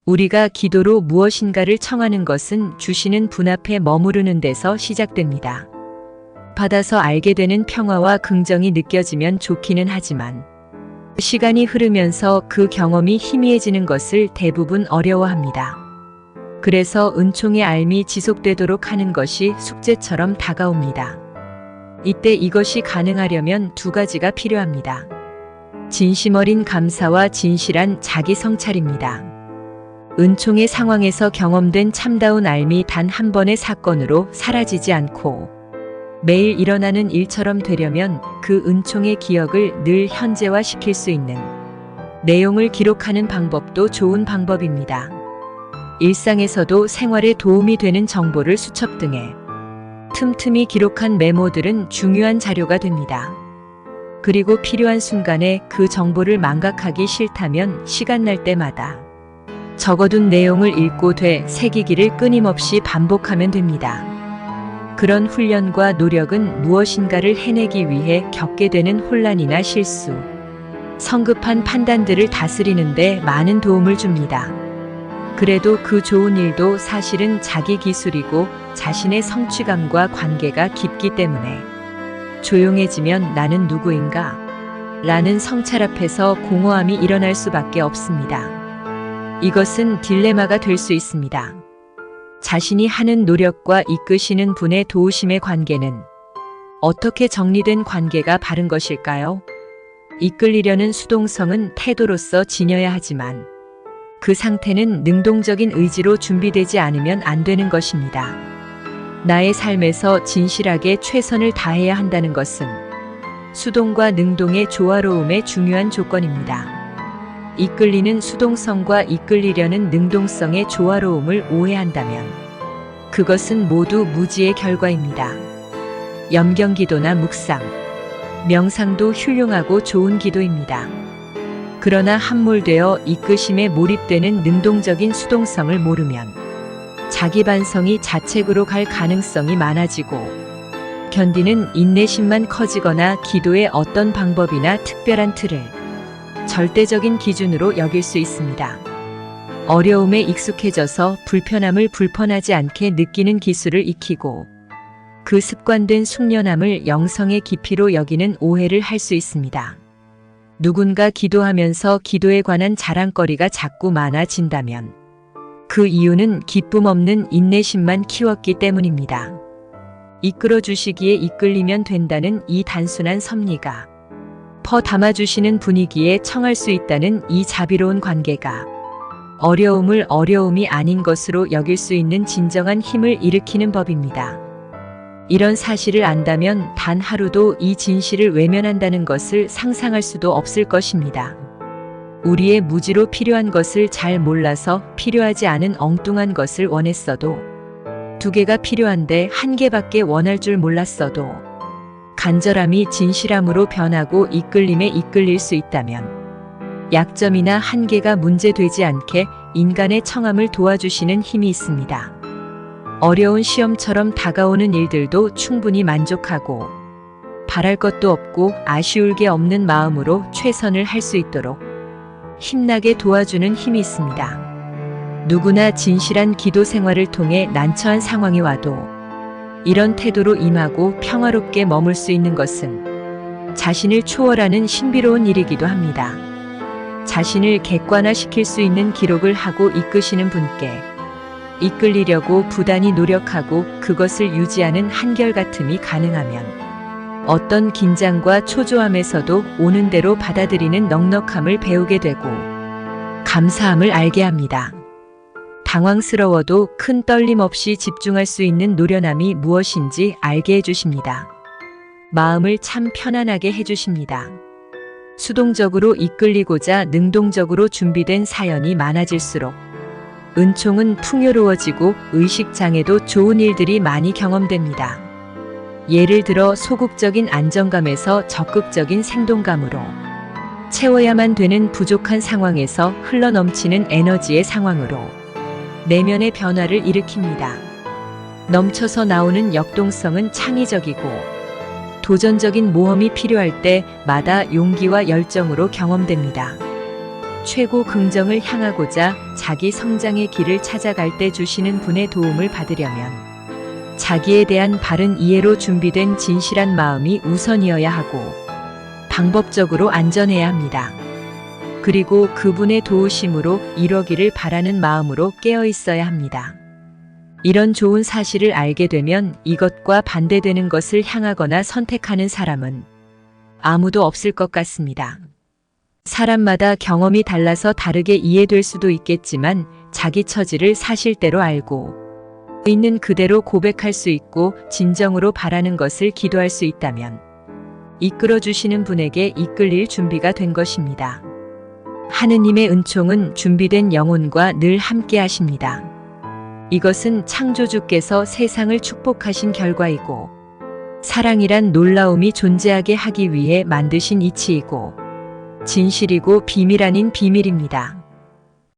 우리가 기도로 무엇인가를 청하는 것은 주시는 분 앞에 머무르는 데서 시작됩니다. 받아서 알게 되는 평화와 긍정이 느껴지면 좋기는 하지만 시간이 흐르면서 그 경험이 희미해지는 것을 대부분 어려워합니다. 그래서 은총의 알미 지속되도록 하는 것이 숙제처럼 다가옵니다. 이때 이것이 가능하려면 두 가지가 필요합니다. 진심 어린 감사와 진실한 자기 성찰입니다. 은총의 상황에서 경험된 참다운 알미 단 한 번의 사건으로 사라지지 않고 매일 일어나는 일처럼 되려면 그 은총의 기억을 늘 현재화시킬 수 있는 내용을 기록하는 방법도 좋은 방법입니다. 일상에서도 생활에 도움이 되는 정보를 수첩 등에 틈틈이 기록한 메모들은 중요한 자료가 됩니다. 그리고 필요한 순간에 그 정보를 망각하기 싫다면 시간 날 때마다 적어둔 내용을 읽고 되새기기를 끊임없이 반복하면 됩니다. 그런 훈련과 노력은 무엇인가를 해내기 위해 겪게 되는 혼란이나 실수, 성급한 판단들을 다스리는 데 많은 도움을 줍니다. 그래도 그 좋은 일도 사실은 자기 기술이고 자신의 성취감과 관계가 깊기 때문에 조용해지면 나는 누구인가? 라는 성찰 앞에서 공허함이 일어날 수밖에 없습니다. 이것은 딜레마가 될 수 있습니다. 자신이 하는 노력과 이끄시는 분의 도우심의 관계는 어떻게 정리된 관계가 바른 것일까요? 이끌리려는 수동성은 태도로서 지녀야 하지만 그 상태는 능동적인 의지로 준비되지 않으면 안 되는 것입니다. 나의 삶에서 진실하게 최선을 다해야 한다는 것은 수동과 능동의 조화로움의 중요한 조건입니다. 이끌리는 수동성과 이끌리려는 능동성의 조화로움을 오해한다면 그것은 모두 무지의 결과입니다. 염경기도나 묵상, 명상도 훌륭하고 좋은 기도입니다. 그러나 함몰되어 이끄심에 몰입되는 능동적인 수동성을 모르면 자기 반성이 자책으로 갈 가능성이 많아지고 견디는 인내심만 커지거나 기도의 어떤 방법이나 특별한 틀을 절대적인 기준으로 여길 수 있습니다. 어려움에 익숙해져서 불편함을 불편하지 않게 느끼는 기술을 익히고 그 습관된 숙련함을 영성의 깊이로 여기는 오해를 할 수 있습니다. 누군가 기도하면서 기도에 관한 자랑거리가 자꾸 많아진다면 그 이유는 기쁨 없는 인내심만 키웠기 때문입니다. 이끌어 주시기에 이끌리면 된다는 이 단순한 섭리가 담아주시는 분위기에 청할 수 있다는 이 자비로운 관계가 어려움을 어려움이 아닌 것으로 여길 수 있는 진정한 힘을 일으키는 법입니다. 이런 사실을 안다면 단 하루도 이 진실을 외면한다는 것을 상상할 수도 없을 것입니다. 우리의 무지로 필요한 것을 잘 몰라서 필요하지 않은 엉뚱한 것을 원했어도 두 개가 필요한데 한 개밖에 원할 줄 몰랐어도 간절함이 진실함으로 변하고 이끌림에 이끌릴 수 있다면 약점이나 한계가 문제되지 않게 인간의 청함을 도와주시는 힘이 있습니다. 어려운 시험처럼 다가오는 일들도 충분히 만족하고 바랄 것도 없고 아쉬울 게 없는 마음으로 최선을 할 수 있도록 힘나게 도와주는 힘이 있습니다. 누구나 진실한 기도 생활을 통해 난처한 상황이 와도 이런 태도로 임하고 평화롭게 머물 수 있는 것은 자신을 초월하는 신비로운 일이기도 합니다. 자신을 객관화시킬 수 있는 기록을 하고 이끄시는 분께 이끌리려고 부단히 노력하고 그것을 유지하는 한결같음이 가능하면 어떤 긴장과 초조함에서도 오는 대로 받아들이는 넉넉함을 배우게 되고 감사함을 알게 합니다. 당황스러워도 큰 떨림 없이 집중할 수 있는 노련함이 무엇인지 알게 해주십니다. 마음을 참 편안하게 해주십니다. 수동적으로 이끌리고자 능동적으로 준비된 사연이 많아질수록 은총은 풍요로워지고 의식장애도 좋은 일들이 많이 경험됩니다. 예를 들어 소극적인 안정감에서 적극적인 생동감으로 채워야만 되는 부족한 상황에서 흘러넘치는 에너지의 상황으로 내면의 변화를 일으킵니다. 넘쳐서 나오는 역동성은 창의적이고 도전적인 모험이 필요할 때마다 용기와 열정으로 경험됩니다. 최고 긍정을 향하고자 자기 성장의 길을 찾아갈 때 주시는 분의 도움을 받으려면 자기에 대한 바른 이해로 준비된 진실한 마음이 우선이어야 하고 방법적으로 안전해야 합니다. 그리고 그분의 도우심으로 이뤄기를 바라는 마음으로 깨어 있어야 합니다. 이런 좋은 사실을 알게 되면 이것과 반대되는 것을 향하거나 선택하는 사람은 아무도 없을 것 같습니다. 사람마다 경험이 달라서 다르게 이해될 수도 있겠지만 자기 처지를 사실대로 알고 있는 그대로 고백할 수 있고 진정으로 바라는 것을 기도할 수 있다면 이끌어 주시는 분에게 이끌릴 준비가 된 것입니다. 하느님의 은총은 준비된 영혼과 늘 함께 하십니다. 이것은 창조주께서 세상을 축복하신 결과이고 사랑이란 놀라움이 존재하게 하기 위해 만드신 이치이고 진실이고 비밀 아닌 비밀입니다.